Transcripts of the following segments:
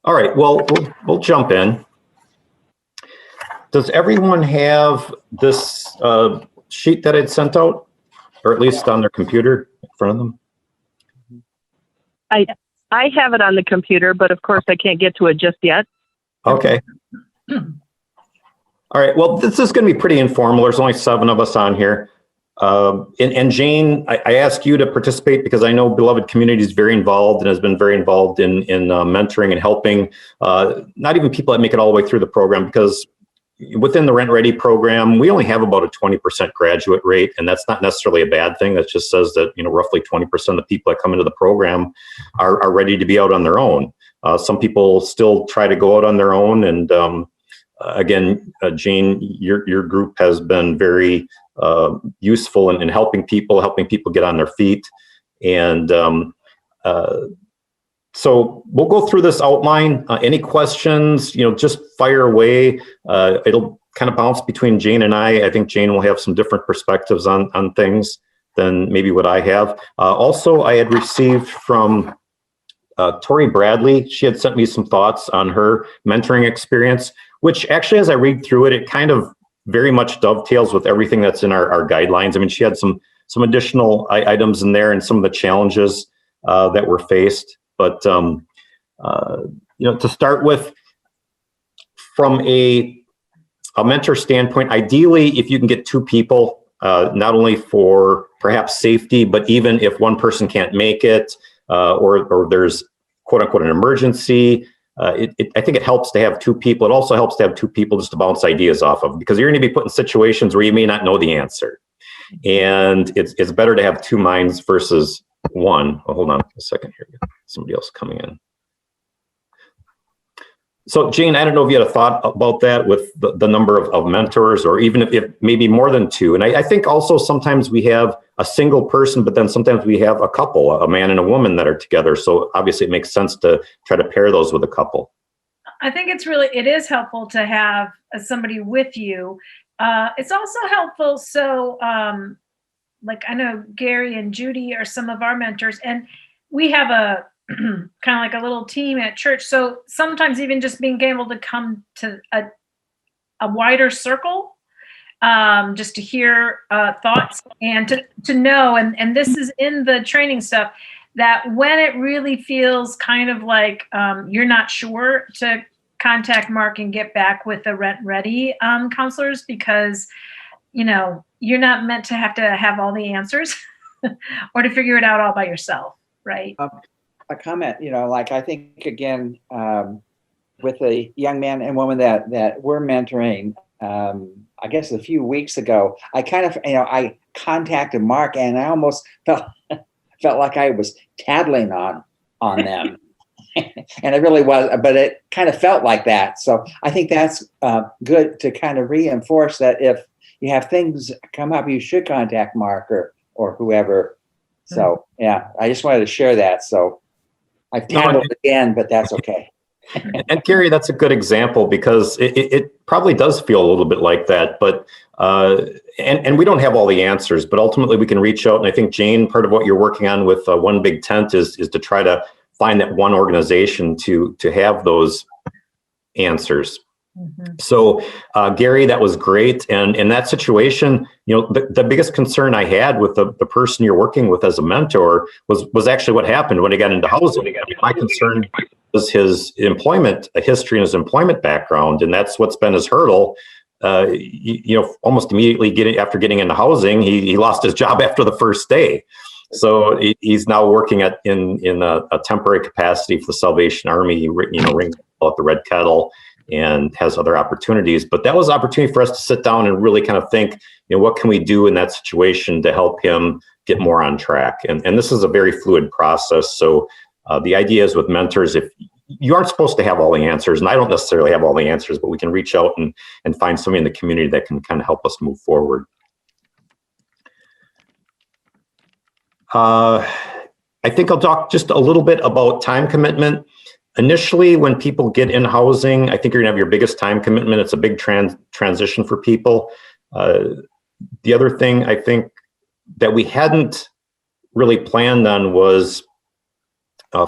All right, well, we'll jump in. Does everyone have this sheet that I'd sent out, or at least on their computer in front of them? I have it on the computer, but of course I can't get to it just yet. Okay. All right, well, this is going to be pretty informal. There's only 7 of us on here. And Jane, I asked you to participate because I know Beloved Community is very involved and has been very involved in mentoring and helping, not even people that make it all the way through the program, because within the RentReady program, we only have about a 20% graduate rate, and that's not necessarily a bad thing. That just says that, roughly 20% of the people that come into the program are ready to be out on their own. Some people still try to go out on their own, and again, Jane, your group has been very useful in helping people get on their feet. And so we'll go through this outline. Any questions, just fire away. It'll kind of bounce between Jane and I. I think Jane will have some different perspectives on things than maybe what I have. Also, I had received from Tori Bradley. She had sent me some thoughts on her mentoring experience, which actually, as I read through it, it kind of very much dovetails with everything that's in our guidelines. I mean, she had some additional items in there and some of the challenges that were faced. But to start with, from a mentor standpoint, ideally, if you can get 2 people, not only for perhaps safety, but even if one person can't make it, or there's quote unquote an emergency, I think it helps to have 2 people. It also helps to have 2 people just to bounce ideas off of, because you're going to be put in situations where you may not know the answer. And it's better to have 2 minds versus 1. Oh, hold on a second here. Somebody else coming in. So Jane, I don't know if you had a thought about that with the number of mentors, or even if maybe more than 2. And I think also sometimes we have a single person, but then sometimes we have a couple, a man and a woman that are together. So obviously it makes sense to try to pair those with a couple. I think it is helpful to have somebody with you. It's also helpful. So like I know Gary and Judy are some of our mentors, and we have a kind of like a little team at church. So sometimes even just being able to come to a wider circle, just to hear thoughts and to know, and this is in the training stuff, that when it really feels kind of like you're not sure, to contact Mark and get back with the RentReady counselors, because you're not meant to have all the answers or to figure it out all by yourself, right? A comment, like I think again, with the young man and woman that we're mentoring, I guess a few weeks ago, I kind of, I contacted Mark, and I almost felt like I was tattling on them. And it really was, but it kind of felt like that. So I think that's good to kind of reinforce that if you have things come up, you should contact Mark or whoever. So yeah, I just wanted to share that. So I've tattled again, but that's okay. And Gary, that's a good example, because it probably does feel a little bit like that, but and we don't have all the answers, but ultimately we can reach out. And I think, Jane, part of what you're working on with One Big Tent is to try to find that one organization to have those answers. Mm-hmm. So Gary, that was great. And in that situation, the biggest concern I had with the person you're working with as a mentor was actually what happened when he got into housing. My concern was his employment history and his employment background, and that's what's been his hurdle. Almost immediately after getting into housing, he lost his job after the first day. So he's now working in a temporary capacity for the Salvation Army. He rings out the Red Kettle and has other opportunities. But that was an opportunity for us to sit down and really kind of think, what can we do in that situation to help him get more on track? And this is a very fluid process. So the idea is with mentors, if you aren't supposed to have all the answers, and I don't necessarily have all the answers, but we can reach out and find somebody in the community that can kind of help us move forward. I think I'll talk just a little bit about time commitment. Initially, when people get in housing, I think you're gonna have your biggest time commitment. It's a big transition for people. The other thing I think that we hadn't really planned on was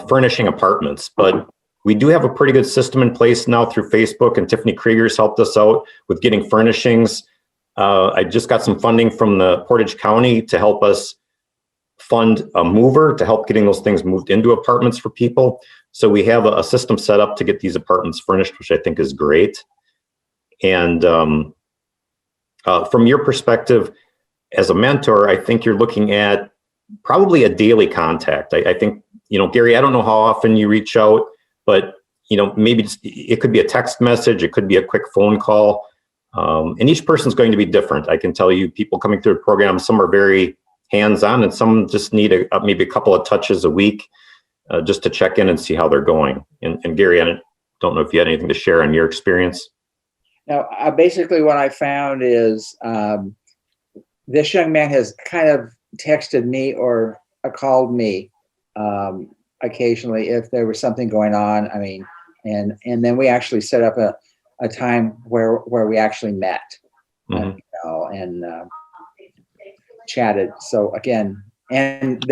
furnishing apartments, but We do have a pretty good system in place now through Facebook, and Tiffany Krieger's helped us out with getting furnishings. I just got some funding from the Portage County to help us fund a mover to help getting those things moved into apartments for people. So we have a system set up to get these apartments furnished, which I think is great. And from your perspective as a mentor, I think you're looking at probably a daily contact. I think, Gary, I don't know how often you reach out, but, maybe it could be a text message, it could be a quick phone call. And each person's going to be different. I can tell you, people coming through the program, some are very hands-on and some just need maybe a couple of touches a week just to check in and see how they're going. And Gary, I don't know if you had anything to share on your experience. Now, basically what I found is this young man has kind of texted me or called me occasionally if there was something going on. I mean, and then we actually set up a time where we actually met, and chatted. So again, and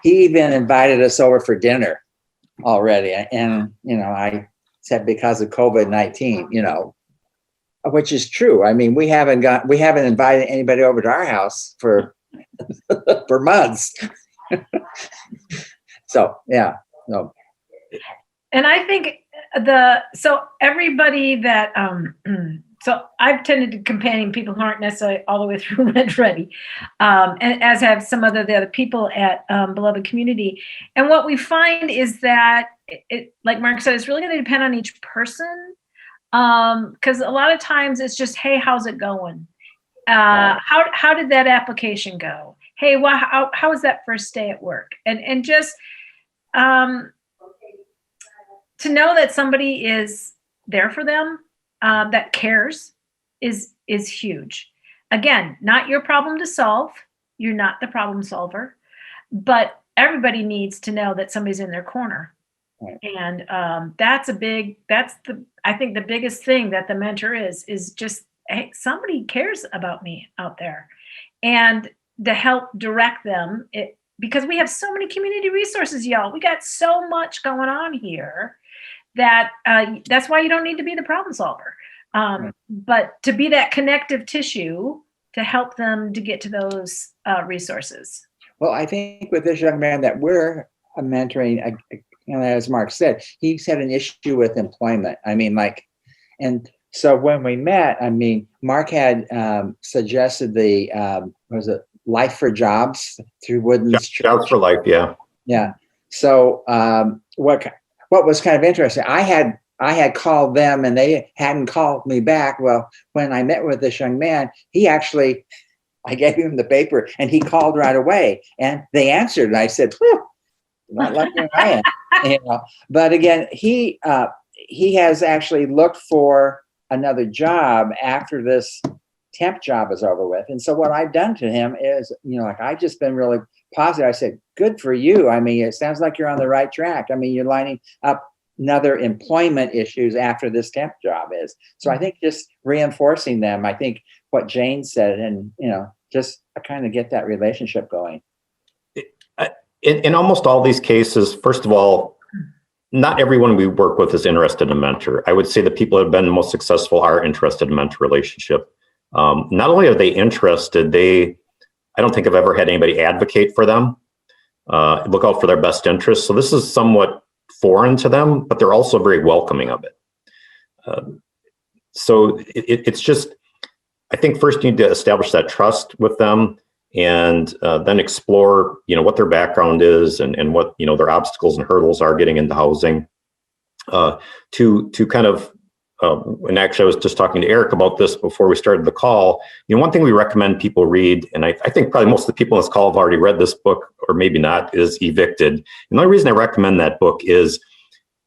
he even invited us over for dinner already. And, I said, because of COVID-19, which is true. I mean, we haven't invited anybody over to our house for months. So, yeah, no. And I think so everybody that, so I've tended to companion people who aren't necessarily all the way through RentReady, and as have some of the other people at Beloved Community. And what we find is that it, like Mark said, it's really going to depend on each person. Because a lot of times it's just, hey, how's it going? How did that application go? Hey, how was that first day at work? And just to know that somebody is there for them, that cares, is huge. Again, not your problem to solve. You're not the problem solver, but everybody needs to know that somebody's in their corner. Right. And I think the biggest thing that the mentor is just, hey, somebody cares about me out there, and to help direct them, because we have so many community resources, y'all. We got so much going on here that that's why you don't need to be the problem solver, but to be that connective tissue to help them to get to those resources. Well, I think with this young man that we're mentoring, as Mark said, he's had an issue with employment. I mean, and so when we met, I mean, Mark had suggested was it Life for Jobs through Woodlands Church? Jobs for Life, yeah. Yeah. So what was kind of interesting, I had called them and they hadn't called me back. Well, when I met with this young man, I gave him the paper and he called right away and they answered. And I said, whew, not like I am. But again, he has actually looked for another job after this temp job is over with. And so what I've done to him is, I've just been really positive. I said, good for you. I mean, it sounds like you're on the right track. I mean, you're lining up another employment issues after this temp job is. So I think just reinforcing them, I think what Jane said, and, just kind of get that relationship going. In almost all these cases, first of all, not everyone we work with is interested in a mentor. I would say the people that have been most successful are interested in a mentor relationship. Not only are they interested, I don't think I've ever had anybody advocate for them, look out for their best interests. So this is somewhat foreign to them, but they're also very welcoming of it. So it's just, I think first you need to establish that trust with them, and then explore, what their background is and what, their obstacles and hurdles are getting into housing, to kind of, and actually I was just talking to Eric about this before we started the call. One thing we recommend people read, and I think probably most of the people in this call have already read this book, or maybe not, is Evicted. And the only reason I recommend that book is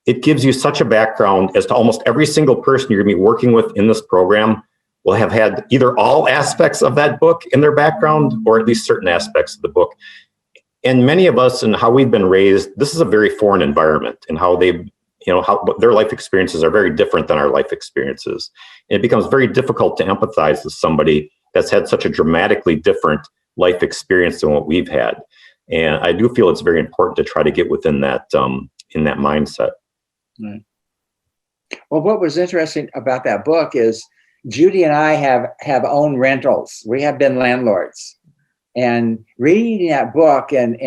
it gives you such a background as to almost every single person you're gonna be working with in this program will have had either all aspects of that book in their background, or at least certain aspects of the book. And many of us and how we've been raised, this is a very foreign environment, and how how their life experiences are very different than our life experiences. And it becomes very difficult to empathize with somebody that's had such a dramatically different life experience than what we've had. And I do feel it's very important to try to get within that, in that mindset. Right. Well, what was interesting about that book is Judy and I have owned rentals. We have been landlords. And reading that book, and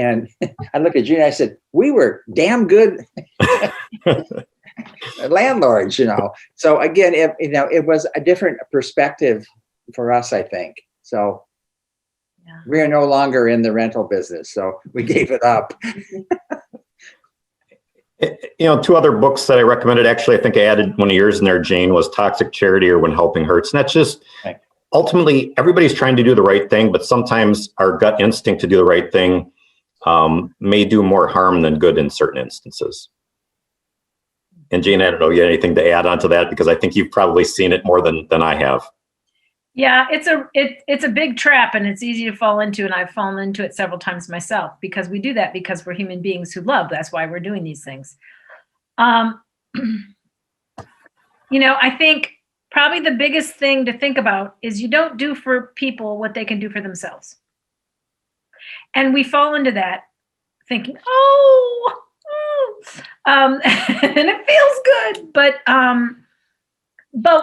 I looked at Judy and I said, we were damn good landlords, So again, it was a different perspective for us, I think. So we are no longer in the rental business, so we gave it up. Two other books that I recommended, actually, I think I added one of yours in there, Jane, was Toxic Charity or When Helping Hurts. And that's just, ultimately, everybody's trying to do the right thing, but sometimes our gut instinct to do the right thing may do more harm than good in certain instances. And Jane, I don't know, you have anything to add on to that? Because I think you've probably seen it more than I have. Yeah, it's a big trap, and it's easy to fall into, and I've fallen into it several times myself, because we do that because we're human beings who love. That's why we're doing these things. I think probably the biggest thing to think about is you don't do for people what they can do for themselves. And we fall into that thinking, and it feels good, but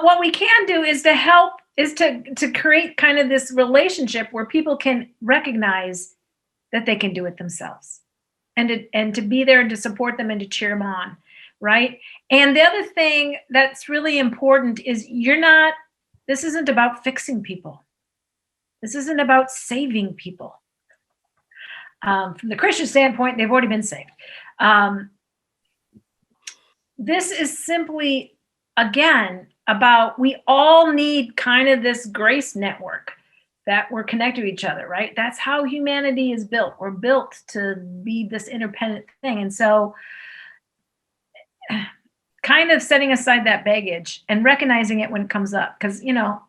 what we can do is to help, is to create kind of this relationship where people can recognize that they can do it themselves, and to be there and to support them and to cheer them on, right? And the other thing that's really important is this isn't about fixing people. This isn't about saving people. From the Christian standpoint, they've already been saved. This is simply, again, about, we all need kind of this grace network that we're connected to each other, right? That's how humanity is built. We're built to be this interdependent thing. And so kind of setting aside that baggage and recognizing it when it comes up. Because,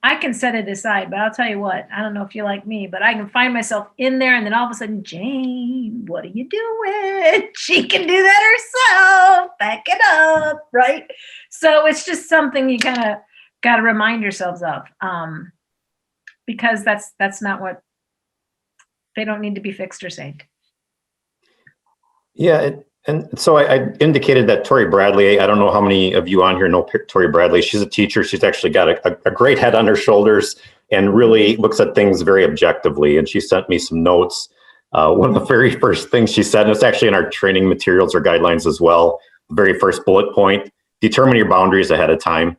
I can set it aside, but I'll tell you what, I don't know if you're like me, but I can find myself in there, and then all of a sudden, Jane, what are you doing? She can do that herself. Back it up, right? So it's just something you kind of got to remind yourselves of, because that's not what, they don't need to be fixed or saved. Yeah. And so I indicated that Tori Bradley, I don't know how many of you on here know Tori Bradley. She's a teacher. She's actually got a great head on her shoulders and really looks at things very objectively. And she sent me some notes. One of the very first things she said, and it's actually in our training materials or guidelines as well, the very first bullet point, determine your boundaries ahead of time.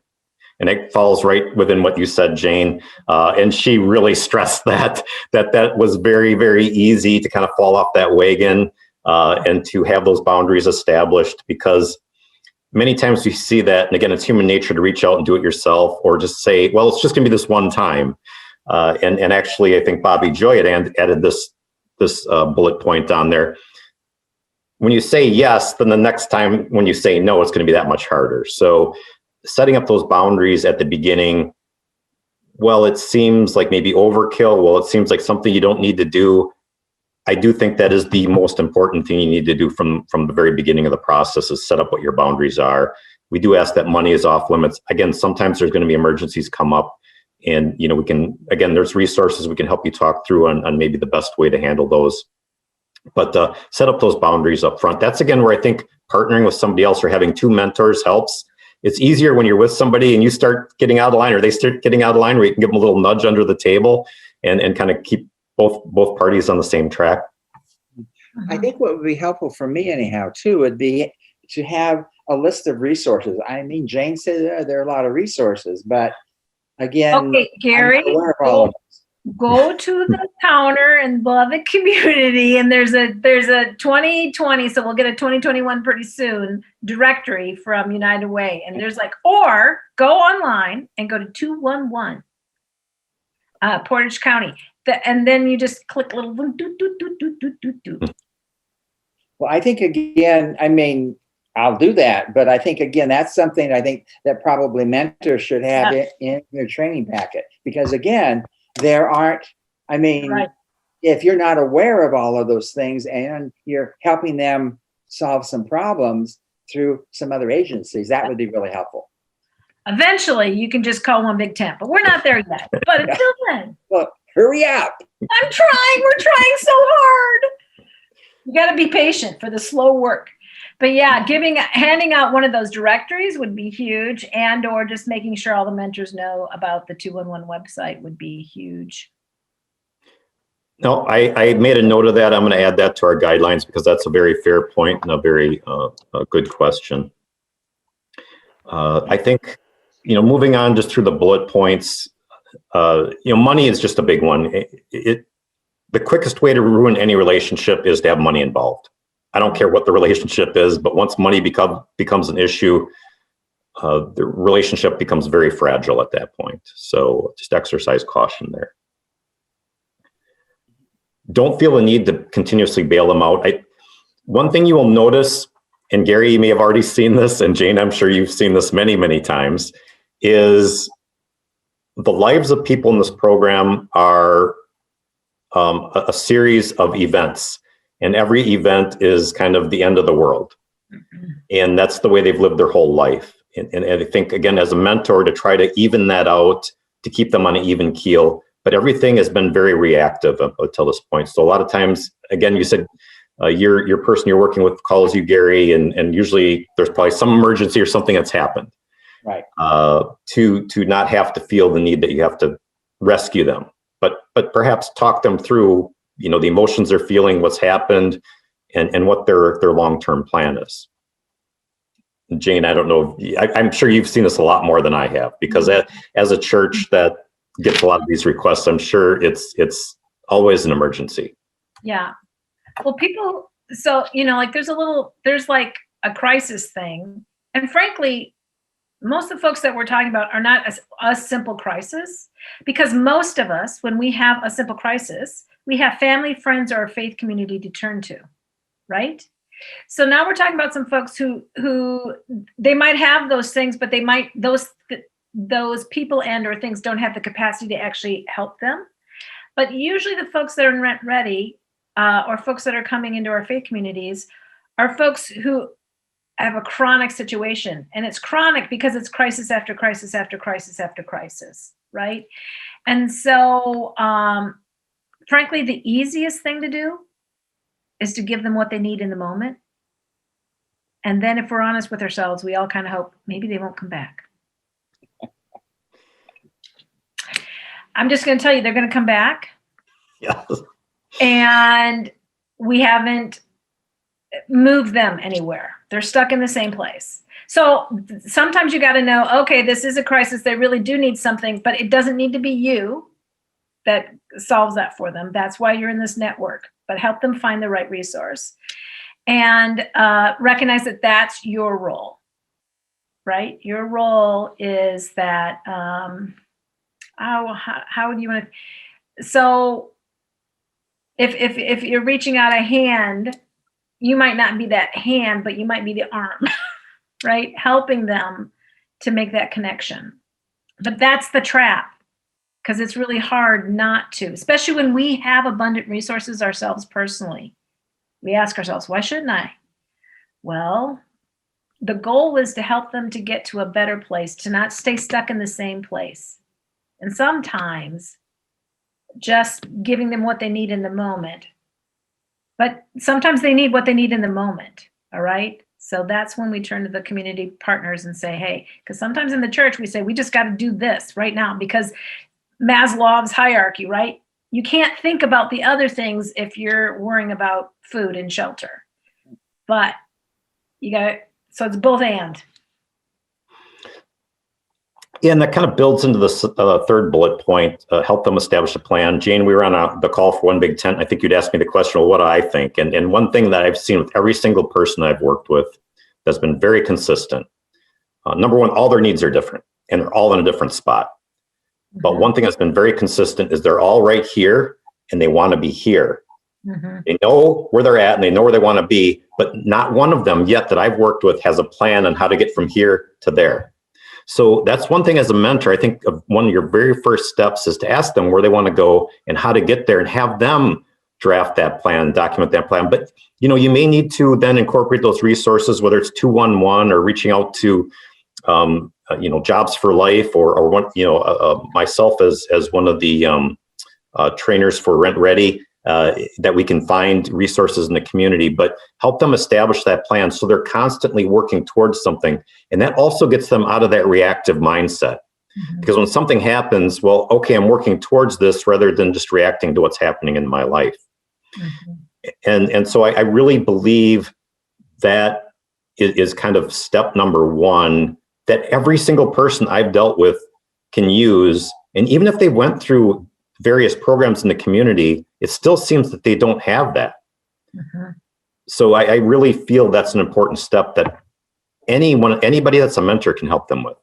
And it falls right within what you said, Jane. And she really stressed that was very, very easy to kind of fall off that wagon. And to have those boundaries established, because many times we see that, and again, it's human nature to reach out and do it yourself, or just say, well, it's just going to be this one time. And actually, I think Bobby Joy had added this bullet point on there. When you say yes, then the next time when you say no, it's going to be that much harder. So setting up those boundaries at the beginning, well, it seems like maybe overkill. Well, it seems like something you don't need to do. I do think that is the most important thing you need to do from the very beginning of the process, is set up what your boundaries are. We do ask that money is off limits. Again, sometimes there's going to be emergencies come up, and we can, again, there's resources we can help you talk through on maybe the best way to handle those. But set up those boundaries up front. That's, again, where I think partnering with somebody else or having two mentors helps. It's easier when you're with somebody and you start getting out of line, or they start getting out of line, where you can give them a little nudge under the table and kind of keep both parties on the same track. I think what would be helpful for me anyhow too would be to have a list of resources. I mean, Jane said there are a lot of resources, but again, okay, Gary, go to the counter in Beloved Community, and there's a 2020, so we'll get a 2021 pretty soon, directory from United Way, and there's or go online and go to 211 Portage County. And then you just click little. Well, I think, again, I'll do that, but I think, again, that's something I think that probably mentors should have in their training packet, because, again, there aren't, right. If you're not aware of all of those things and you're helping them solve some problems through some other agencies, that would be really helpful. Eventually, you can just call one big tent, but we're not there yet. But until then. Well, hurry up. I'm trying. We're trying so hard. You got to be patient for the slow work. But yeah, handing out one of those directories would be huge, and or just making sure all the mentors know about the 211 website would be huge. No, I made a note of that. I'm going to add that to our guidelines because that's a very fair point and a very a good question. I think, moving on just through the bullet points, money is just a big one. The quickest way to ruin any relationship is to have money involved. I don't care what the relationship is, but once money becomes an issue, the relationship becomes very fragile at that point. So just exercise caution there. Don't feel the need to continuously bail them out. One thing you will notice, and Gary, you may have already seen this, and Jane, I'm sure you've seen this many, many times, is the lives of people in this program are a series of events, and every event is kind of the end of the world. Mm-hmm. And that's the way they've lived their whole life. And I think, again, as a mentor, to try to even that out, to keep them on an even keel, but everything has been very reactive until this point. So a lot of times, again, you said your person you're working with calls you Gary, and usually there's probably some emergency or something that's happened. Right. To not have to feel the need that you have to rescue them, but perhaps talk them through, the emotions they're feeling, what's happened, and what their long-term plan is. Jane, I don't know. I'm sure you've seen this a lot more than I have, because as a church that gets a lot of these requests, I'm sure it's always an emergency. Yeah. Well, people, so, there's like a crisis thing. And frankly, most of the folks that we're talking about are not a simple crisis, because most of us, when we have a simple crisis, we have family, friends, or a faith community to turn to, right? So now we're talking about some folks who they might have those things, but they might, those people and or things don't have the capacity to actually help them. But usually the folks that are in RentReady or folks that are coming into our faith communities are folks who have a chronic situation. And it's chronic because it's crisis after crisis after crisis after crisis, right? And so, frankly, the easiest thing to do is to give them what they need in the moment. And then if we're honest with ourselves, we all kind of hope maybe they won't come back. I'm just going to tell you, they're going to come back. Yeah. And we haven't moved them anywhere. They're stuck in the same place. So sometimes you got to know, okay, this is a crisis. They really do need something, but it doesn't need to be you that solves that for them. That's why you're in this network, but help them find the right resource and recognize that that's your role, right? Your role is that, how do you want to, so if you're reaching out a hand, you might not be that hand, but you might be the arm, right? Helping them to make that connection. But that's the trap, because it's really hard not to, especially when we have abundant resources ourselves personally. We ask ourselves, why shouldn't I? Well, the goal is to help them to get to a better place, to not stay stuck in the same place. And sometimes just giving them what they need in the moment. But sometimes they need what they need in the moment, all right? So that's when we turn to the community partners and say, hey, because sometimes in the church we say, we just got to do this right now because Maslow's hierarchy, right? You can't think about the other things if you're worrying about food and shelter. But you got it. So it's both and. Yeah, and that kind of builds into the third bullet point, help them establish a plan. Jane, we were on the call for One Big Tent. I think you'd asked me the question, well, what do I think? And one thing that I've seen with every single person I've worked with that's been very consistent, number one, all their needs are different and they're all in a different spot. Mm-hmm. But one thing that's been very consistent is they're all right here and they want to be here. Mm-hmm. They know where they're at and they know where they want to be, but not one of them yet that I've worked with has a plan on how to get from here to there. So that's one thing as a mentor. I think one of your very first steps is to ask them where they want to go and how to get there and have them draft that plan, document that plan. But, you may need to then incorporate those resources, whether it's 211 or reaching out to, Jobs for Life or myself as one of the trainers for RentReady. that we can find resources in the community, but help them establish that plan so they're constantly working towards something. And that also gets them out of that reactive mindset. Because when something happens, well, okay, I'm working towards this rather than just reacting to what's happening in my life. And so I really believe that is kind of step number one that every single person I've dealt with can use. And even if they went through various programs in the community, it still seems that they don't have that. So I really feel that's an important step that anybody that's a mentor can help them with.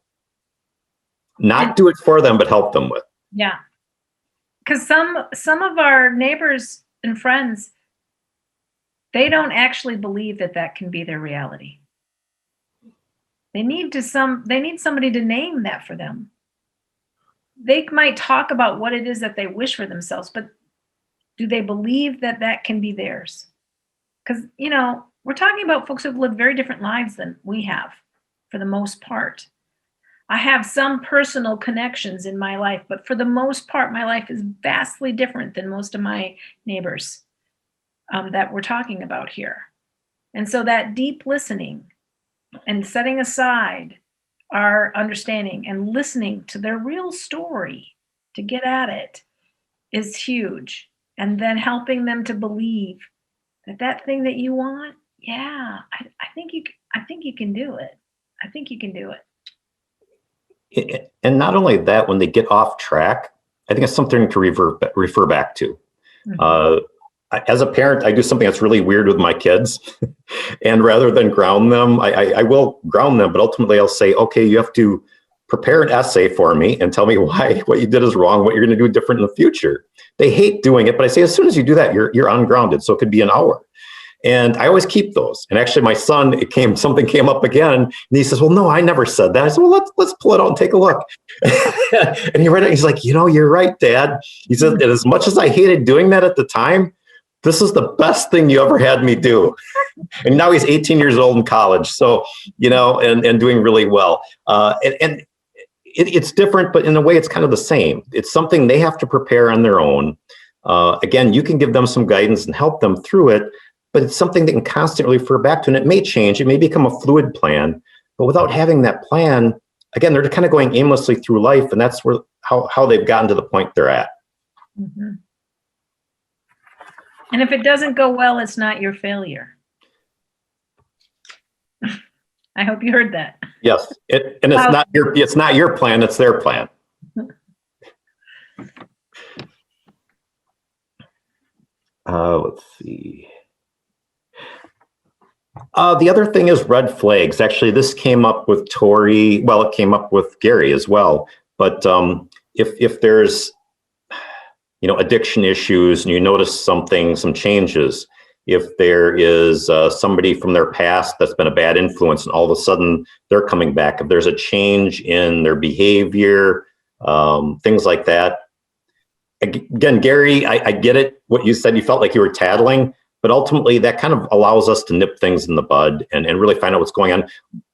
Not do it for them, but help them with. Yeah. Because some of our neighbors and friends, they don't actually believe that can be their reality. They need somebody to name that for them. They might talk about what it is that they wish for themselves, but do they believe that can be theirs? Because, we're talking about folks who've lived very different lives than we have for the most part. I have some personal connections in my life, but for the most part, my life is vastly different than most of my neighbors that we're talking about here. And so that deep listening and setting aside our understanding and listening to their real story to get at it is huge. And then helping them to believe that thing that you want, I think you can do it. I think you can do it. And not only that, when they get off track, I think it's something to refer back to. As a parent, I do something that's really weird with my kids. And rather than ground them, I will ground them, but ultimately I'll say, okay, you have to prepare an essay for me and tell me why what you did is wrong, what you're going to do different in the future. They hate doing it, but I say, as soon as you do that, you're ungrounded. So it could be an hour. And I always keep those. And actually my son, something came up again and he says, well, no, I never said that. I said, well, let's pull it out and take a look. And he read it. He's like, you're right, Dad. He said, and as much as I hated doing that at the time, this is the best thing you ever had me do. And now he's 18 years old in college. So, and doing really well. And it's different, but in a way it's kind of the same. It's something they have to prepare on their own. Again, you can give them some guidance and help them through it, but it's something they can constantly refer back to. And it may change. It may become a fluid plan, but without having that plan, again, they're kind of going aimlessly through life. And that's how they've gotten to the point they're at. And if it doesn't go well, it's not your failure. I hope you heard that. Yes, it's not your plan, it's their plan. Let's see. The other thing is red flags. Actually, this came up with Tori. Well, it came up with Gary as well. But if there's addiction issues and you notice some changes, if there is somebody from their past that's been a bad influence and all of a sudden they're coming back, if there's a change in their behavior, things like that. Again, Gary, I get it, what you said, you felt like you were tattling, but ultimately that kind of allows us to nip things in the bud and really find out what's going on.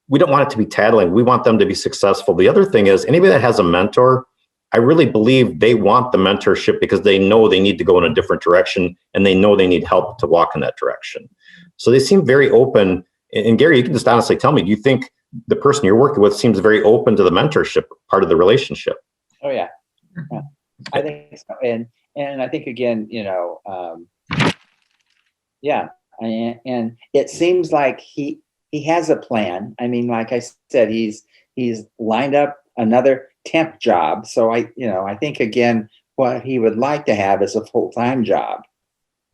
We don't want it to be tattling. We want them to be successful. The other thing is anybody that has a mentor, I really believe they want the mentorship because they know they need to go in a different direction and they know they need help to walk in that direction. So they seem very open. And Gary, you can just honestly tell me, do you think the person you're working with seems very open to the mentorship part of the relationship? Oh, yeah. I think so. And I think, again, and it seems like he has a plan. I mean, like I said, he's lined up another temp job. So I think, again, what he would like to have is a full-time job.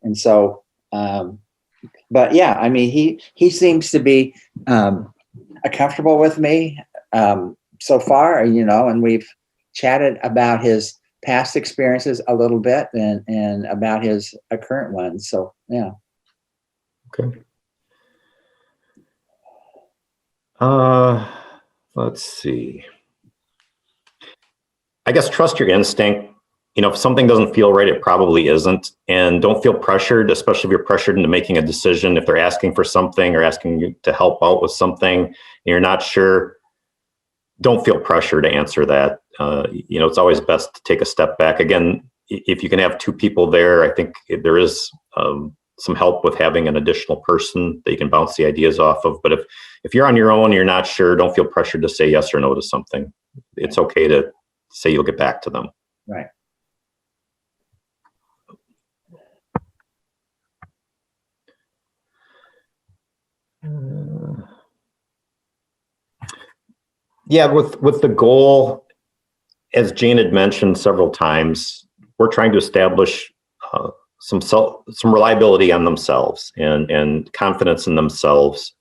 And so, but yeah, I mean, he seems to be comfortable with me so far, and we've chatted about his past experiences a little bit and about his current ones. So, yeah. Okay. Let's see. I guess trust your instinct. If something doesn't feel right, it probably isn't. And don't feel pressured, especially if you're pressured into making a decision. If they're asking for something or asking you to help out with something and you're not sure, don't feel pressure to answer that. It's always best to take a step back. Again, if you can have two people there, I think there is some help with having an additional person that you can bounce the ideas off of. But if you're on your own, you're not sure, don't feel pressured to say yes or no to something. It's okay to say you'll get back to them. Right. Yeah, with the goal, as Jane had mentioned several times, we're trying to establish some reliability on themselves and confidence in themselves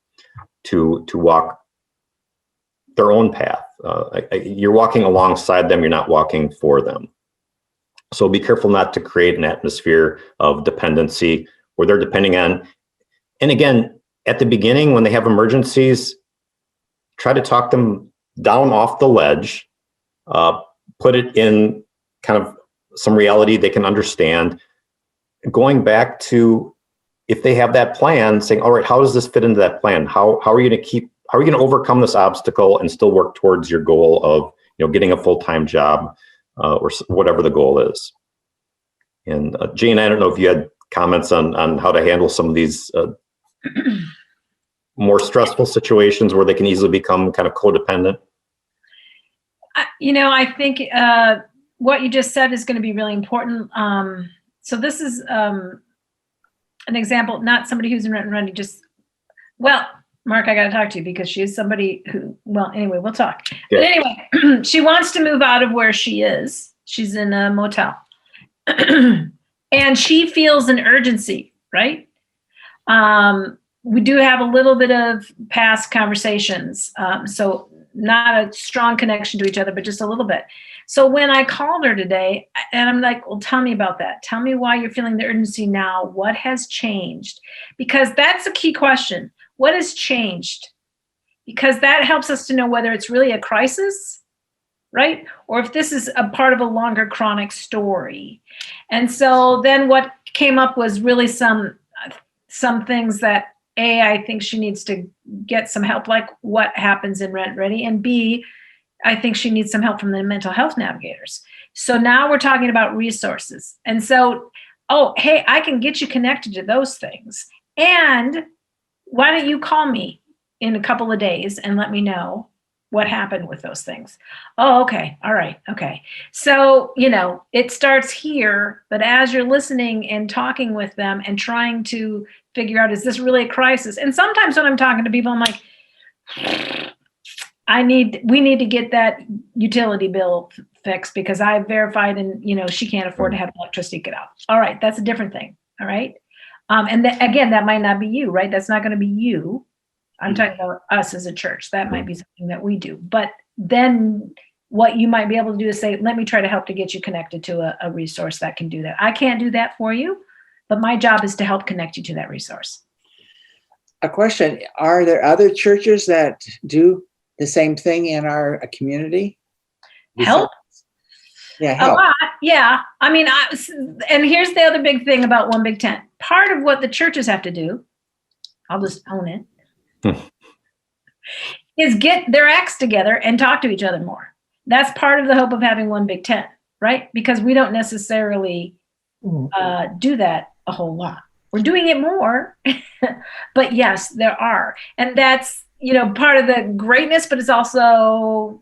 to walk their own path. You're walking alongside them, you're not walking for them. So be careful not to create an atmosphere of dependency where they're depending on, and again, at the beginning when they have emergencies, try to talk them down off the ledge, put it in kind of some reality they can understand. Going back to, if they have that plan, saying, all right, how does this fit into that plan? How are you going to overcome this obstacle and still work towards your goal of, getting a full-time job or whatever the goal is? And Jane, I don't know if you had comments on how to handle some of these more stressful situations where they can easily become kind of codependent. I think what you just said is going to be really important. So this is an example, not somebody who's in RentReady, Mark, I got to talk to you because she is somebody who, anyway, we'll talk. Yeah. But anyway, she wants to move out of where she is. She's in a motel. And she feels an urgency, right? We do have a little bit of past conversations. So not a strong connection to each other, but just a little bit. So when I called her today, and I'm like, well, tell me about that. Tell me why you're feeling the urgency now. What has changed? Because that's a key question. What has changed? Because that helps us to know whether it's really a crisis, right? Or if this is a part of a longer chronic story. And so then what came up was really some things that, A, I think she needs to get some help, like what happens in RentReady, and B, I think she needs some help from the mental health navigators. So now we're talking about resources. And so, hey, I can get you connected to those things. And why don't you call me in a couple of days and let me know what happened with those things? Oh, okay. All right. Okay. So, it starts here, but as you're listening and talking with them and trying to figure out, is this really a crisis? And sometimes when I'm talking to people, I'm like, we need to get that utility bill fixed because I verified and, she can't afford to have electricity get out. All right. That's a different thing. All right. And again, that might not be you, right? That's not going to be you. I'm talking about us as a church. That might be something that we do. But then what you might be able to do is say, let me try to help to get you connected to a resource that can do that. I can't do that for you, but my job is to help connect you to that resource. A question, are there other churches that do the same thing in our community? Help? Yeah, help. A lot, yeah. I mean, and here's the other big thing about One Big Tent. Part of what the churches have to do, I'll just own it, is get their acts together and talk to each other more. That's part of the hope of having One Big Tent, right? Because we don't necessarily do that a whole lot. We're doing it more, but yes, there are. And that's, part of the greatness, but it's also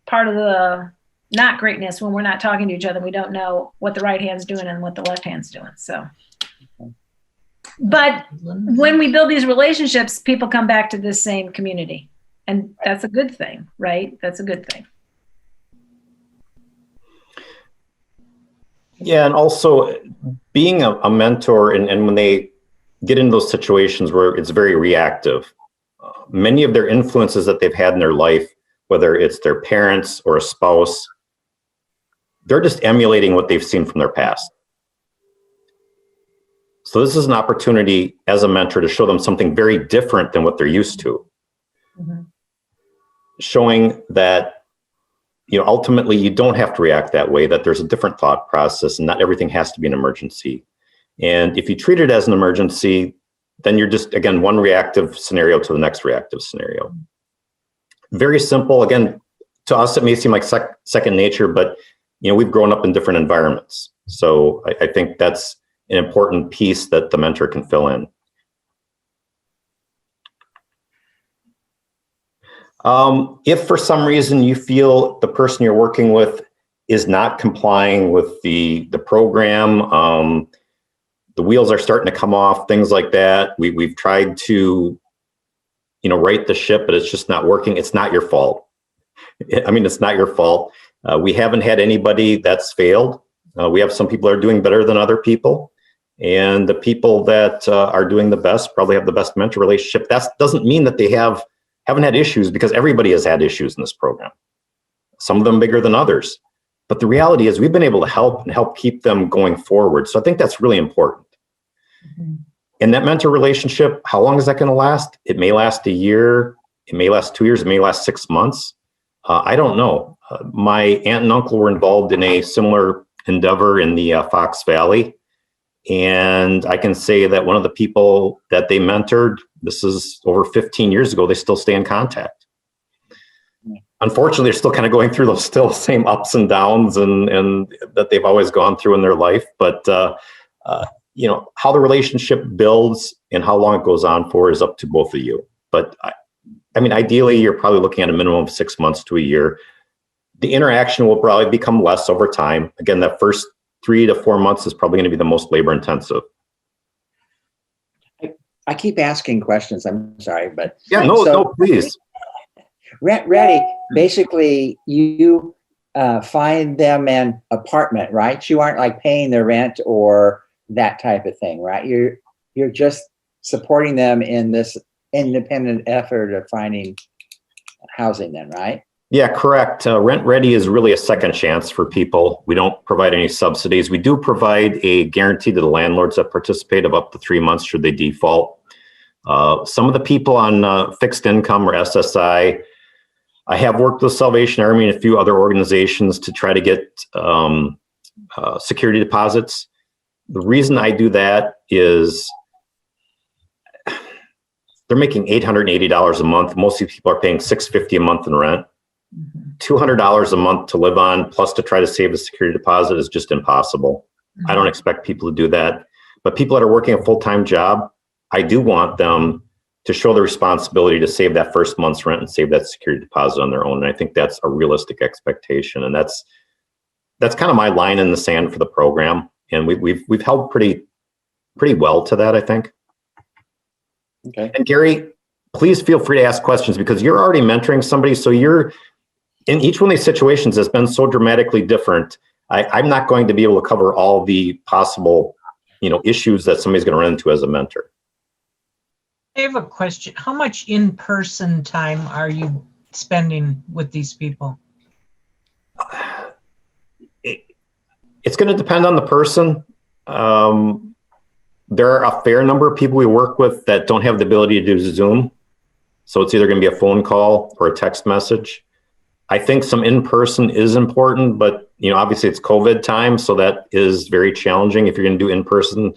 part of the not greatness when we're not talking to each other. We don't know what the right hand's doing and what the left hand's doing. So, but when we build these relationships, people come back to this same community, and that's a good thing, right? That's a good thing. Yeah, and also being a mentor, and when they get in those situations where it's very reactive, many of their influences that they've had in their life, whether it's their parents or a spouse, they're just emulating what they've seen from their past. So this is an opportunity as a mentor to show them something very different than what they're used to. Mm-hmm. Showing that, ultimately you don't have to react that way, that there's a different thought process and not everything has to be an emergency. And if you treat it as an emergency, then you're just, again, one reactive scenario to the next reactive scenario. Very simple. Again, to us, it may seem like second nature, but, we've grown up in different environments. So I think that's an important piece that the mentor can fill in. If for some reason you feel the person you're working with is not complying with the program, the wheels are starting to come off, things like that. We've tried to, right the ship, but it's just not working. It's not your fault. I mean, it's not your fault. We haven't had anybody that's failed. We have some people that are doing better than other people. And the people that are doing the best probably have the best mentor relationship. That doesn't mean that they haven't had issues, because everybody has had issues in this program. Some of them bigger than others. But the reality is we've been able to help keep them going forward. So I think that's really important. Mm-hmm. And that mentor relationship, how long is that going to last? It may last a year. It may last 2 years. It may last 6 months. I don't know. My aunt and uncle were involved in a similar endeavor in the Fox Valley. And I can say that one of the people that they mentored, this is over 15 years ago, they still stay in contact. Unfortunately, they're still kind of going through those still same ups and downs and that they've always gone through in their life. But, how the relationship builds and how long it goes on for is up to both of you. But I mean, ideally, you're probably looking at a minimum of 6 months to a year. The interaction will probably become less over time. Again, that first 3 to 4 months is probably going to be the most labor intensive. I keep asking questions. I'm sorry, but yeah, no, please. RentReady, basically, you find them an apartment, right? You aren't like paying their rent or that type of thing, right? You're just supporting them in this independent effort of finding housing, then, right? Yeah, correct. RentReady is really a second chance for people. We don't provide any subsidies. We do provide a guarantee to the landlords that participate of up to 3 months should they default. Some of the people on fixed income or SSI, I have worked with Salvation Army and a few other organizations to try to get security deposits. The reason I do that is they're making $880 a month. Most of these people are paying $650 a month in rent. $200 a month to live on, plus to try to save a security deposit, is just impossible. Mm-hmm. I don't expect people to do that. But people that are working a full-time job, I do want them to show the responsibility to save that first month's rent and save that security deposit on their own. And I think that's a realistic expectation. And that's kind of my line in the sand for the program. And we've held pretty well to that, I think. Okay. And Gary, please feel free to ask questions, because you're already mentoring somebody. So you're in each one of these situations has been so dramatically different. I'm not going to be able to cover all the possible, issues that somebody's going to run into as a mentor. I have a question. How much in-person time are you spending with these people? It's going to depend on the person. There are a fair number of people we work with that don't have the ability to do Zoom. So it's either going to be a phone call or a text message. I think some in-person is important, but obviously it's COVID time, so that is very challenging if you're going to do in-person.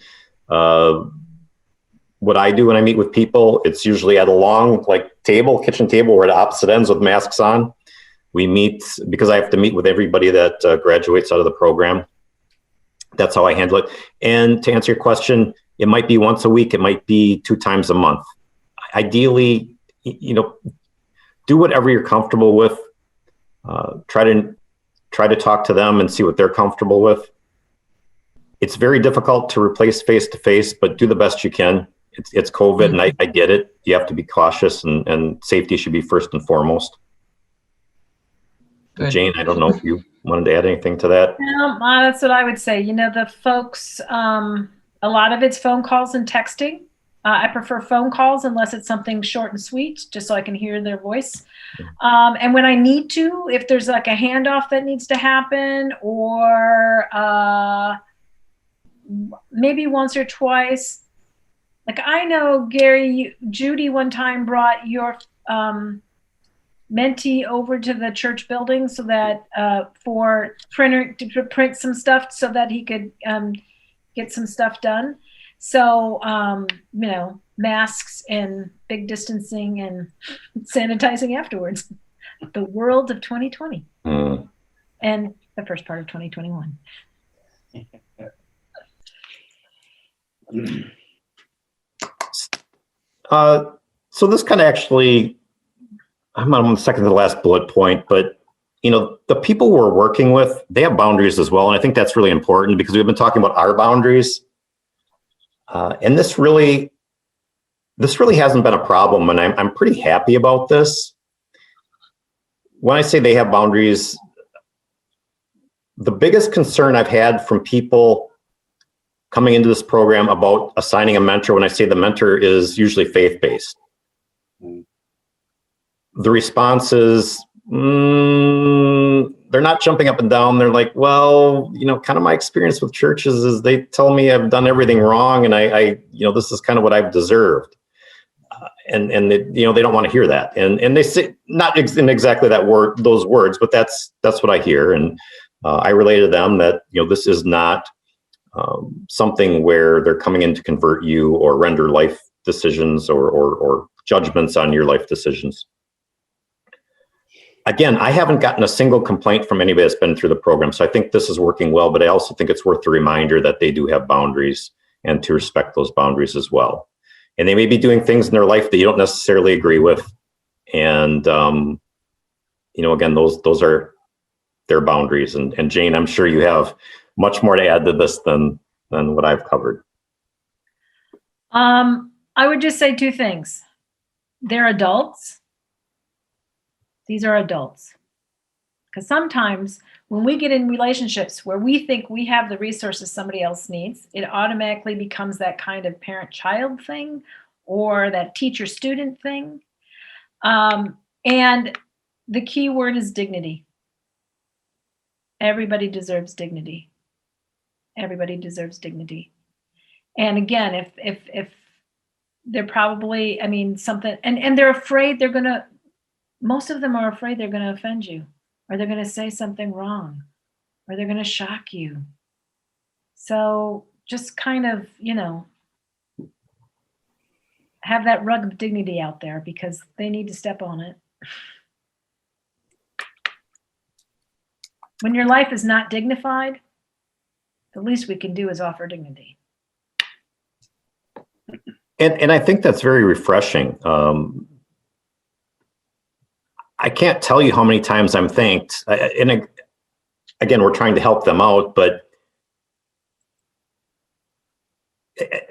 What I do when I meet with people, it's usually at a long kitchen table, we're at opposite ends with masks on. We meet because I have to meet with everybody that graduates out of the program. That's how I handle it. And to answer your question, it might be once a week, it might be 2 times a month. Ideally, do whatever you're comfortable with. Try to talk to them and see what they're comfortable with. It's very difficult to replace face-to-face, but do the best you can. It's COVID, and I get it. You have to be cautious, and safety should be first and foremost. Good. Jane, I don't know if you wanted to add anything to that. No, that's what I would say. The folks, a lot of it's phone calls and texting. I prefer phone calls unless it's something short and sweet, just so I can hear their voice. And when I need to, if there's like a handoff that needs to happen, or maybe once or twice. Like I know, Gary, Judy one time brought your mentee over to the church building so that for printer to print some stuff so that he could get some stuff done. So, masks and big distancing and sanitizing afterwards. The world of 2020 and the first part of 2021. So this kind of actually, I'm on the second to the last bullet point, but the people we're working with, they have boundaries as well. And I think that's really important because we've been talking about our boundaries. And this really hasn't been a problem. And I'm pretty happy about this. When I say they have boundaries, the biggest concern I've had from people coming into this program about assigning a mentor, when I say the mentor is usually faith-based, the response is, they're not jumping up and down. They're like, well, kind of my experience with churches is they tell me I've done everything wrong, and I this is kind of what I've deserved. And they don't want to hear that. And they say, not in exactly those words, but that's what I hear. And I relay to them that, this is not something where they're coming in to convert you or render life decisions or judgments on your life decisions. Again, I haven't gotten a single complaint from anybody that's been through the program. So I think this is working well, but I also think it's worth the reminder that they do have boundaries and to respect those boundaries as well. And they may be doing things in their life that you don't necessarily agree with. And, again, those are their boundaries. And Jane, I'm sure you have much more to add to this than what I've covered. I would just say two things. They're adults. These are adults. Because sometimes when we get in relationships where we think we have the resources somebody else needs, it automatically becomes that kind of parent-child thing or that teacher-student thing. And the key word is dignity. Everybody deserves dignity. Everybody deserves dignity. And again, if they're probably, something, and they're afraid most of them are afraid they're going to offend you, or they're going to say something wrong, or they're going to shock you. So just kind of, have that rug of dignity out there because they need to step on it. When your life is not dignified, the least we can do is offer dignity. And I think that's very refreshing. I can't tell you how many times I'm thanked. And again, we're trying to help them out, but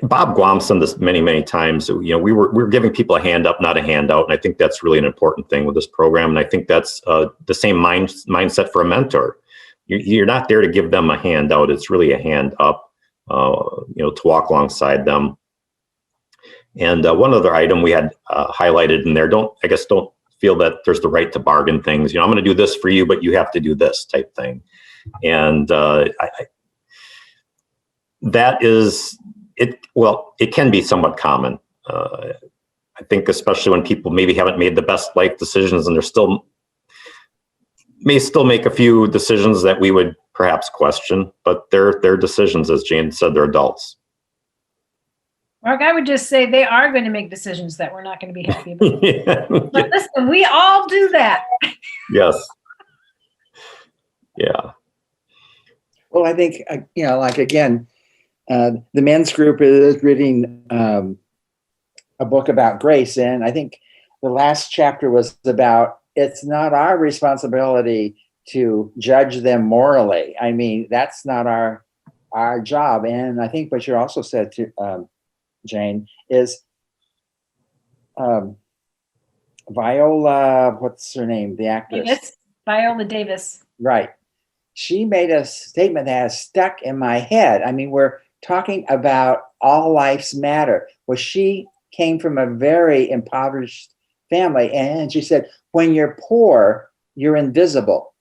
Bob Guam said this many, many times. We're giving people a hand up, not a handout. And I think that's really an important thing with this program. And I think that's the same mindset for a mentor. You're not there to give them a handout. It's really a hand up, to walk alongside them. And one other item we had highlighted in there, don't feel that there's the right to bargain things. I'm going to do this for you, but you have to do this type thing. And that is it. Well, it can be somewhat common. I think especially when people maybe haven't made the best life decisions and they're may still make a few decisions that we would perhaps question, but they're decisions, as Jane said, they're adults. Mark, I would just say they are going to make decisions that we're not going to be happy about. Yeah. But listen, we all do that. Yes. Yeah. Well, I think, again, the men's group is reading a book about grace. And I think the last chapter was about, it's not our responsibility to judge them morally. That's not our job. And I think what you also said to Jane is Viola, what's her name? The actress. Viola Davis. Right. She made a statement that has stuck in my head. We're talking about all lives matter. Well, she came from a very impoverished family. And she said, when you're poor, you're invisible.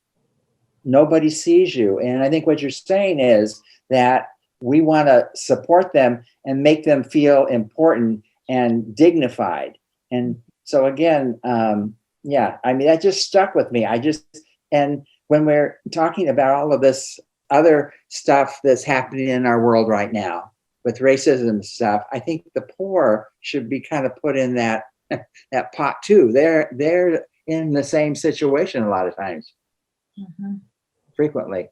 Nobody sees you. And I think what you're saying is that we want to support them and make them feel important and dignified. And so again, that just stuck with me. And when we're talking about all of this other stuff that's happening in our world right now with racism stuff, I think the poor should be kind of put in that pot too. They're in the same situation a lot of times, frequently.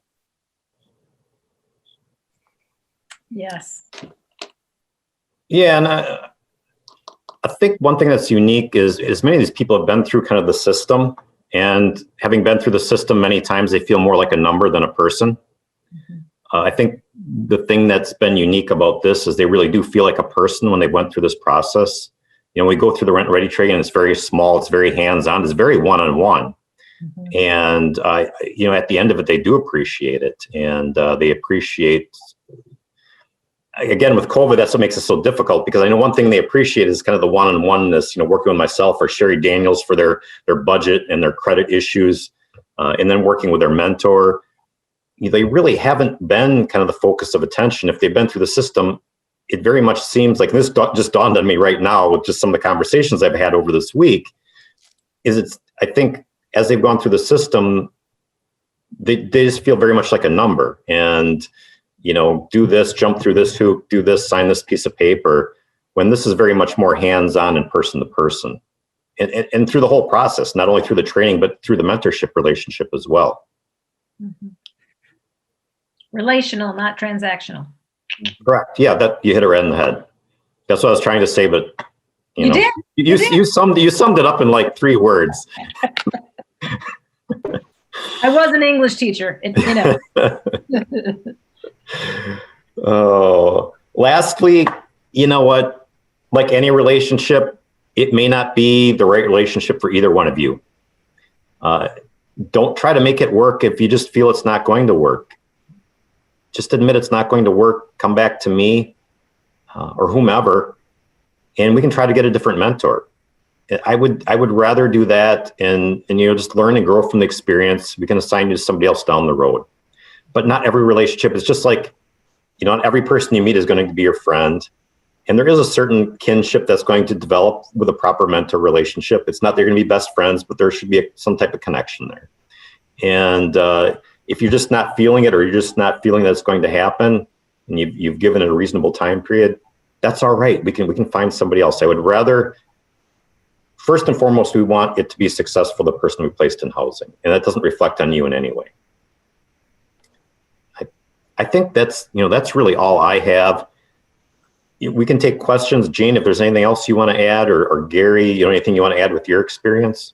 Yes. Yeah, and I think one thing that's unique is many of these people have been through kind of the system, and having been through the system many times, they feel more like a number than a person. I think the thing that's been unique about this is they really do feel like a person when they went through this process. You know, we go through the RentReady training, and it's very small, it's very hands-on, it's very one-on-one. And, you know, at the end of it, they do appreciate it. And they appreciate, again, with COVID, that's what makes it so difficult, because I know one thing they appreciate is kind of the one-on-oneness, you know, working with myself or Sherry Daniels for their budget and their credit issues, and then working with their mentor. They really haven't been kind of the focus of attention. If they've been through the system, it very much seems like, this just dawned on me right now with just some of the conversations I've had over this week, I think as they've gone through the system, they just feel very much like a number. And, you know, do this, jump through this hoop, do this, sign this piece of paper, when this is very much more hands-on and person to person. And through the whole process, not only through the training, but through the mentorship relationship as well. Relational, not transactional. Correct. Yeah, that you hit it right in the head. That's what I was trying to say, but you know, did. You summed it up in like 3 words. I was an English teacher, you know. Oh, lastly, you know what? Like any relationship, it may not be the right relationship for either one of you. Don't try to make it work if you just feel it's not going to work. Just admit it's not going to work. Come back to me or whomever, and we can try to get a different mentor. I would rather do that and you know, just learn and grow from the experience. We can assign you to somebody else down the road. But not every relationship is just like, you know, not every person you meet is going to be your friend. And there is a certain kinship that's going to develop with a proper mentor relationship. It's not they're going to be best friends, but there should be some type of connection there. And if you're just not feeling it, or you're just not feeling that it's going to happen, and you've given it a reasonable time period, that's all right. We can find somebody else. I would rather, first and foremost, we want it to be successful, the person we placed in housing, and that doesn't reflect on you in any way. I think that's really all I have. We can take questions. Jane, if there's anything else you want to add, or Gary, you know, anything you want to add with your experience?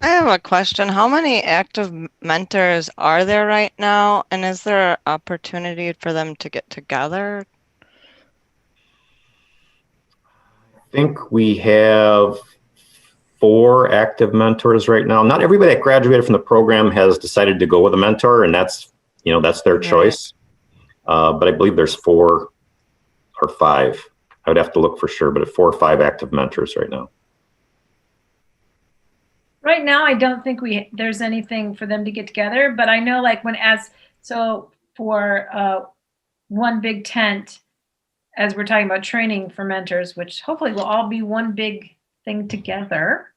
I have a question. How many active mentors are there right now? And is there an opportunity for them to get together? I think we have 4 active mentors right now. Not everybody that graduated from the program has decided to go with a mentor, and that's their choice. But I believe there's 4 or 5. I would have to look for sure, but 4 or 5 active mentors right now. Right now, I don't think there's anything for them to get together, but I know like for one big tent, as we're talking about training for mentors, which hopefully will all be one big thing together.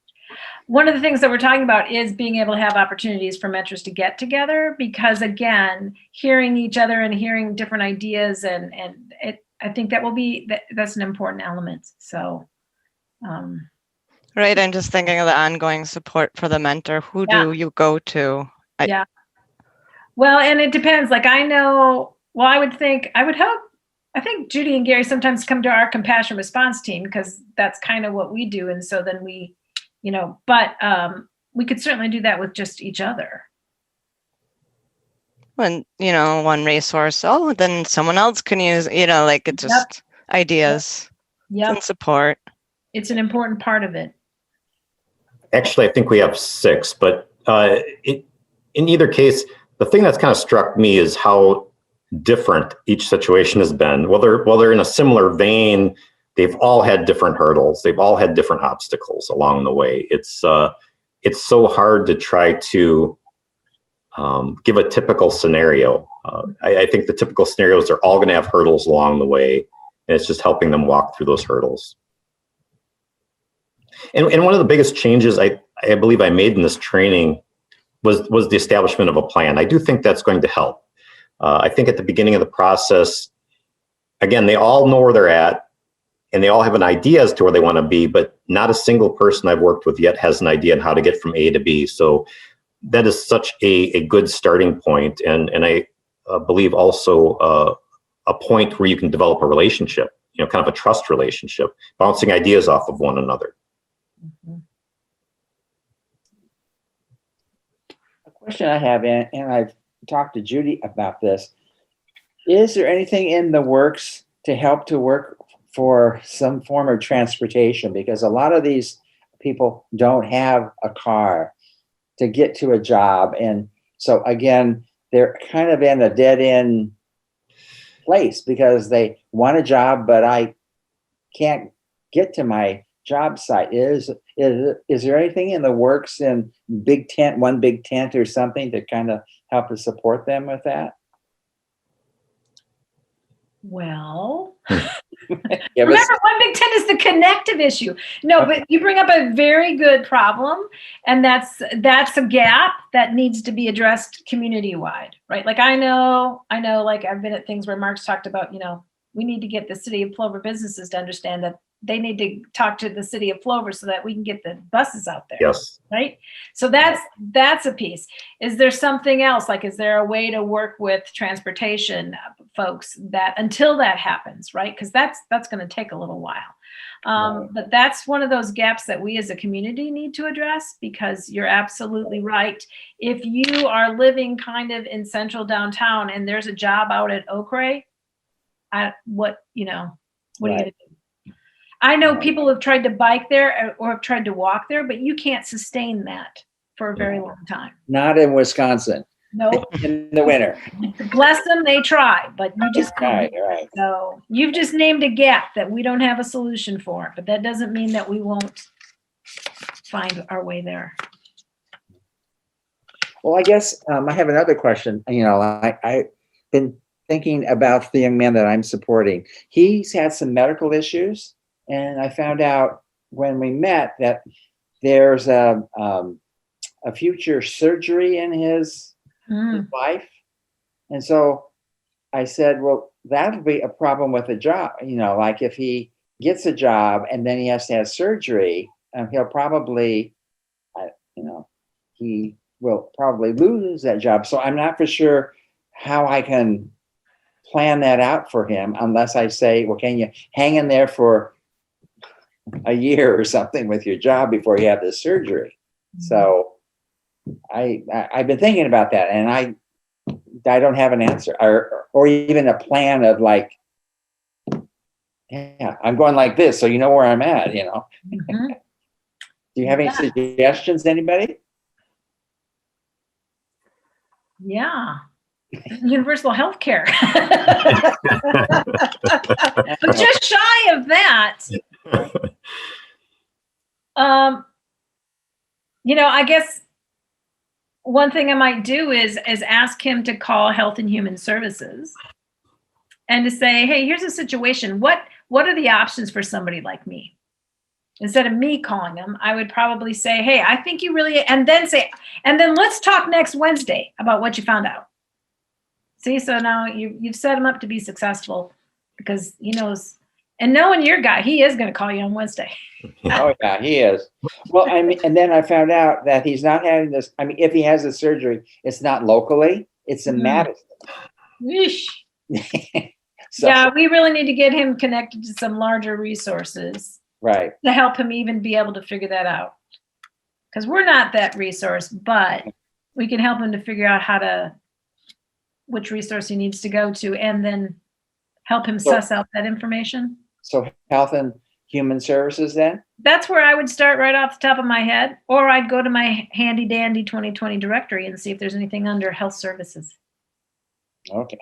One of the things that we're talking about is being able to have opportunities for mentors to get together, because again, hearing each other and hearing different ideas I think that's an important element. So, Right, I'm just thinking of the ongoing support for the mentor. Who do you go to? Yeah. Well, and it depends. Like I think Judy and Gary sometimes come to our compassion response team, because that's kind of what we do. And so then we, you know, but we could certainly do that with just each other. When, you know, one resource, then someone else can use, you know, like it's just ideas and support. It's an important part of it. Actually, I think we have 6, but in either case, the thing that's kind of struck me is how different each situation has been. While they're in a similar vein, they've all had different hurdles. They've all had different obstacles along the way. It's so hard to try to give a typical scenario. I think the typical scenarios are all going to have hurdles along the way, and it's just helping them walk through those hurdles. And one of the biggest changes I believe I made in this training was the establishment of a plan. I do think that's going to help. I think at the beginning of the process, again, they all know where they're at, and they all have an idea as to where they want to be, but not a single person I've worked with yet has an idea on how to get from A to B. So that is such a good starting point. And believe also a point where you can develop a relationship, kind of a trust relationship, bouncing ideas off of one another. Mhm. A question I have, and I've talked to Judy about this, is there anything in the works to help to work for some form of transportation? Because a lot of these people don't have a car to get to a job. And so again, they're kind of in a dead end place because they want a job, but I can't get to my job site. Is there anything in the works in one big tent or something to kind of help to support them with that? Well, Give remember, us, one big tent is the connective issue. No, but you bring up a very good problem, and that's a gap that needs to be addressed community wide, right? Like I know, like I've been at things where Mark's talked about, we need to get the city of Plover businesses to understand that they need to talk to the city of Plover so that we can get the buses out there. Yes. Right. So that's a piece. Is there something else? Like, is there a way to work with transportation folks that until that happens, right? Because that's going to take a little while. But that's one of those gaps that we as a community need to address, because you're absolutely right. If you are living kind of in central downtown and there's a job out at Oak Ray, what are you going to do? I know people have tried to bike there or have tried to walk there, but you can't sustain that for a very long time. not in Wisconsin. Nope. In the winter. Bless them, they try, but you just can't. Right. So you've just named a gap that we don't have a solution for, but that doesn't mean that we won't find our way there. Well, I guess I have another question. I've been thinking about the young man that I'm supporting. He's had some medical issues, and I found out when we met that there's a future surgery in his life. And so I said, well, that'll be a problem with a job. Like if he gets a job and then he has to have surgery, he'll probably, he will probably lose that job. So I'm not for sure how I can plan that out for him unless I say, well, can you hang in there for a year or something with your job before you have this surgery? So I've been thinking about that, and I don't have an answer or even a plan of like, yeah, I'm going like this, so you know where I'm at. Mm-hmm. Do you have any suggestions, anybody? Yeah. Universal health care. But just shy of that. I guess one thing I might do is ask him to call Health and Human Services and to say, hey, here's a situation. What are the options for somebody like me? Instead of me calling them, I would probably say, hey, I think you really, and then let's talk next Wednesday about what you found out. See, so now you've set him up to be successful because he knows, and knowing your guy, he is going to call you on Wednesday. Oh yeah, he is. Well, and then I found out that he's not having this. If he has the surgery, it's not locally; it's in Madison. So, yeah, we really need to get him connected to some larger resources, right, to help him even be able to figure that out. Because we're not that resource, but we can help him to figure out which resource he needs to go to, and then help him suss out that information. So Health and Human Services, then? That's where I would start right off the top of my head, or I'd go to my handy dandy 2020 directory and see if there's anything under health services. Okay.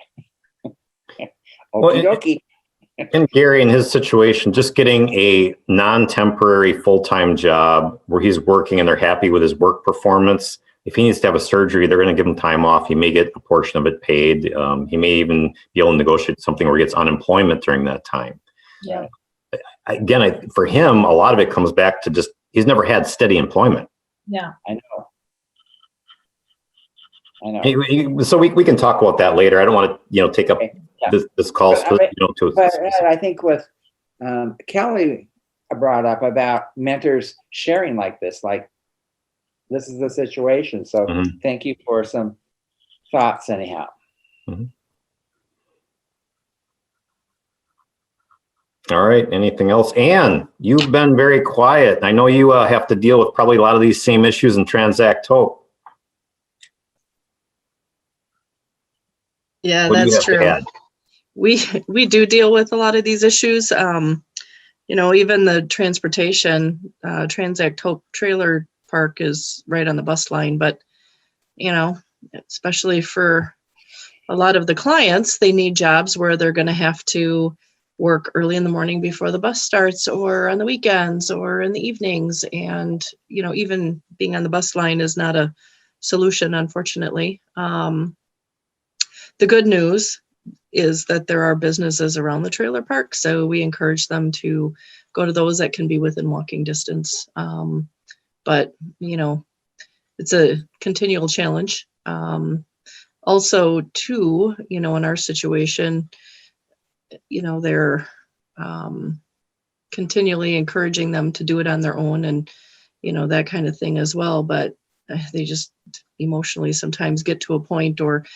Well, Okie dokie. And Gary, in his situation, just getting a non-temporary full-time job where he's working and they're happy with his work performance. If he needs to have a surgery, they're going to give him time off. He may get a portion of it paid. He may even be able to negotiate something where he gets unemployment during that time. Yeah. Again, for him, a lot of it comes back to just he's never had steady employment. Yeah. I know. So we can talk about that later. I don't want to take up this call. But I think with Kelly brought up about mentors sharing like this, this is the situation. So thank you for some thoughts anyhow. Mm-hmm. All right. Anything else? Anne, you've been very quiet. I know you have to deal with probably a lot of these same issues in Transact Hope. Yeah, What do you that's have to true. add? We do deal with a lot of these issues. Even the transportation, Transact Hope Trailer Park is right on the bus line, but especially for a lot of the clients, they need jobs where they're going to have to work early in the morning before the bus starts, or on the weekends, or in the evenings. And even being on the bus line is not a solution, unfortunately. The good news is that there are businesses around the trailer park, so we encourage them to go to those that can be within walking distance. But it's a continual challenge. Also, too, in our situation, they're continually encouraging them to do it on their own, and that kind of thing as well. But they just emotionally sometimes get to a point, or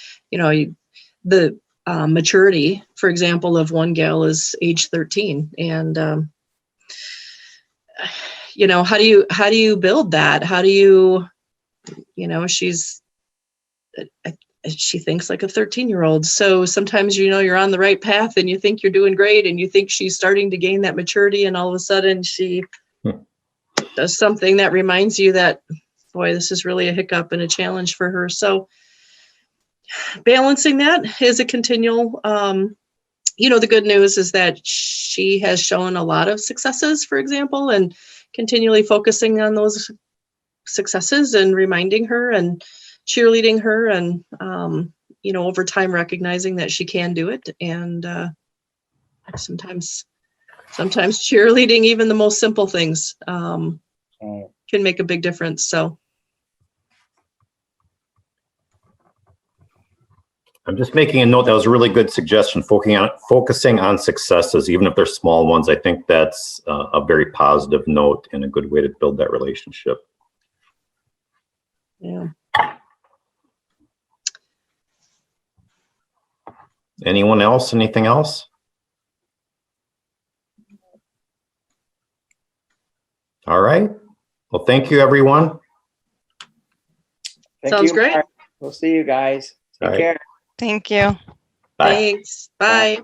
the maturity, for example, of one gal is age 13, and how do you build that? How do you she thinks like a 13-year-old. So sometimes you're on the right path and you think you're doing great and you think she's starting to gain that maturity, and all of a sudden she does something that reminds you that, boy, this is really a hiccup and a challenge for her. So balancing that is a continual, the good news is that she has shown a lot of successes, for example, and continually focusing on those successes and reminding her and cheerleading her, and over time recognizing that she can do it. And sometimes cheerleading even the most simple things can make a big difference. So I'm just making a note. That was a really good suggestion, focusing on successes, even if they're small ones. I think that's a very positive note and a good way to build that relationship. yeah. Anyone else? Anything else? All right. Well, thank you, everyone. Sounds great. Mark. We'll see you guys. Take care. Thank you. Bye. Thanks. Bye.